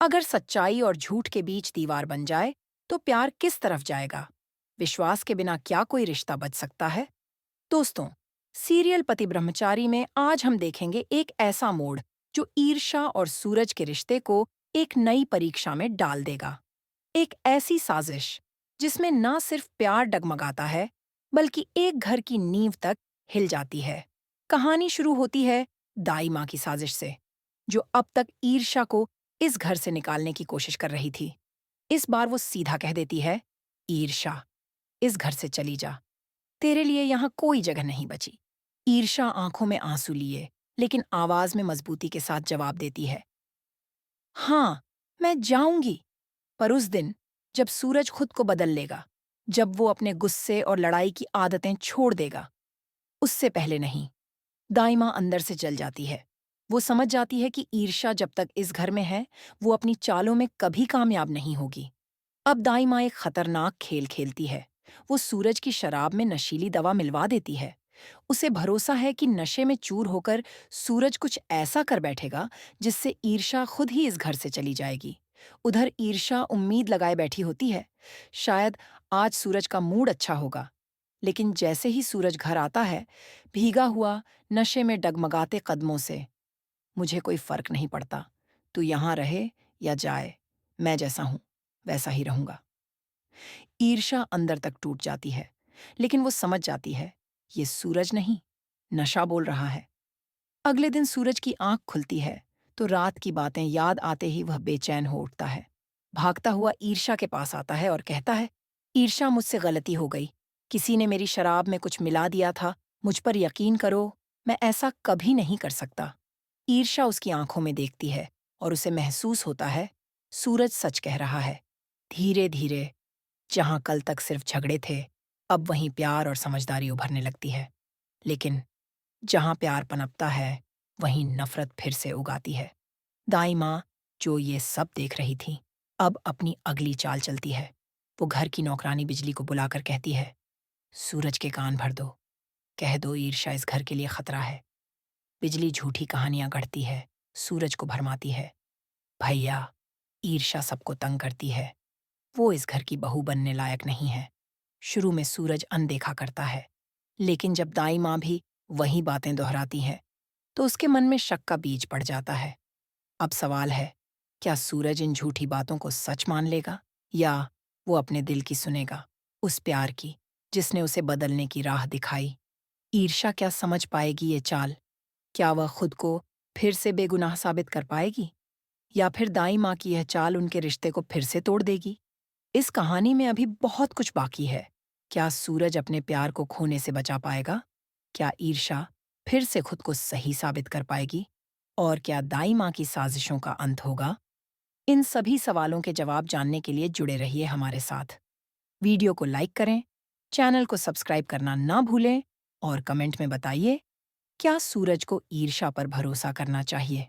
अगर सच्चाई और झूठ के बीच दीवार बन जाए, तो प्यार किस तरफ जाएगा? विश्वास के बिना क्या कोई रिश्ता बच सकता है? दोस्तों, सीरियल पति ब्रह्मचारी में आज हम देखेंगे एक ऐसा मोड़ जो ईर्ष्या और सूरज के रिश्ते को एक नई परीक्षा में डाल देगा। एक ऐसी साजिश जिसमें ना सिर्फ प्यार डगमगाता है, बल्कि एक घर की नींव तक हिल जाती है। कहानी शुरू होती है दाई माँ की साजिश से, जो अब तक ईर्ष्या को इस घर से निकालने की कोशिश कर रही थी। इस बार वो सीधा कह देती है, ईर्ष्या, इस घर से चली जा, तेरे लिए यहाँ कोई जगह नहीं बची। ईर्ष्या आंखों में आंसू लिए, लेकिन आवाज में मजबूती के साथ जवाब देती है, हाँ, मैं जाऊंगी, पर उस दिन जब सूरज खुद को बदल लेगा, जब वो अपने गुस्से और लड़ाई की आदतें छोड़ देगा, उससे पहले नहीं। दाई माँ अंदर से जल जाती है। वो समझ जाती है कि ईर्ष्या जब तक इस घर में है, वो अपनी चालों में कभी कामयाब नहीं होगी। अब दाई माँ एक खतरनाक खेल खेलती है। वो सूरज की शराब में नशीली दवा मिलवा देती है। उसे भरोसा है कि नशे में चूर होकर सूरज कुछ ऐसा कर बैठेगा जिससे ईर्ष्या खुद ही इस घर से चली जाएगी। उधर ईर्ष्या उम्मीद लगाए बैठी होती है, शायद आज सूरज का मूड अच्छा होगा। लेकिन जैसे ही सूरज घर आता है, भीगा हुआ, नशे में डगमगाते कदमों से, मुझे कोई फर्क नहीं पड़ता, तू यहाँ रहे या जाए, मैं जैसा हूं वैसा ही रहूंगा। ईर्ष्या अंदर तक टूट जाती है, लेकिन वो समझ जाती है, ये सूरज नहीं, नशा बोल रहा है। अगले दिन सूरज की आंख खुलती है, तो रात की बातें याद आते ही वह बेचैन हो उठता है। भागता हुआ ईर्ष्या के पास आता है और कहता है, ईर्ष्या, मुझसे गलती हो गई। किसी ने मेरी शराब में कुछ मिला दिया था, मुझ पर यकीन करो, मैं ऐसा कभी नहीं कर सकता। ईर्ष्या उसकी आंखों में देखती है और उसे महसूस होता है, सूरज सच कह रहा है। धीरे धीरे, जहां कल तक सिर्फ झगड़े थे, अब वहीं प्यार और समझदारी उभरने लगती है। लेकिन जहां प्यार पनपता है, वहीं नफरत फिर से उगाती है। दाई माँ, जो ये सब देख रही थी, अब अपनी अगली चाल चलती है। वो घर की नौकरानी बिजली को बुलाकर कहती है, सूरज के कान भर दो, कह दो ईर्ष्या इस घर के लिए खतरा है। बिजली झूठी कहानियां गढ़ती है, सूरज को भरमाती है। भैया, ईर्ष्या सबको तंग करती है, वो इस घर की बहू बनने लायक नहीं है। शुरू में सूरज अनदेखा करता है, लेकिन जब दाई माँ भी वही बातें दोहराती हैं, तो उसके मन में शक का बीज पड़ जाता है। अब सवाल है, क्या सूरज इन झूठी बातों को सच मान लेगा, या वो अपने दिल की सुनेगा, उस प्यार की जिसने उसे बदलने की राह दिखाई। ईर्ष्या क्या समझ पाएगी ये चाल? क्या वह खुद को फिर से बेगुनाह साबित कर पाएगी, या फिर दाई माँ की यह चाल उनके रिश्ते को फिर से तोड़ देगी? इस कहानी में अभी बहुत कुछ बाकी है। क्या सूरज अपने प्यार को खोने से बचा पाएगा? क्या ईर्ष्या फिर से खुद को सही साबित कर पाएगी? और क्या दाई माँ की साजिशों का अंत होगा? इन सभी सवालों के जवाब जानने के लिए जुड़े रहिए हमारे साथ। वीडियो को लाइक करें, चैनल को सब्सक्राइब करना ना भूलें और कमेंट में बताइए, क्या सूरज को ईर्ष्या पर भरोसा करना चाहिए?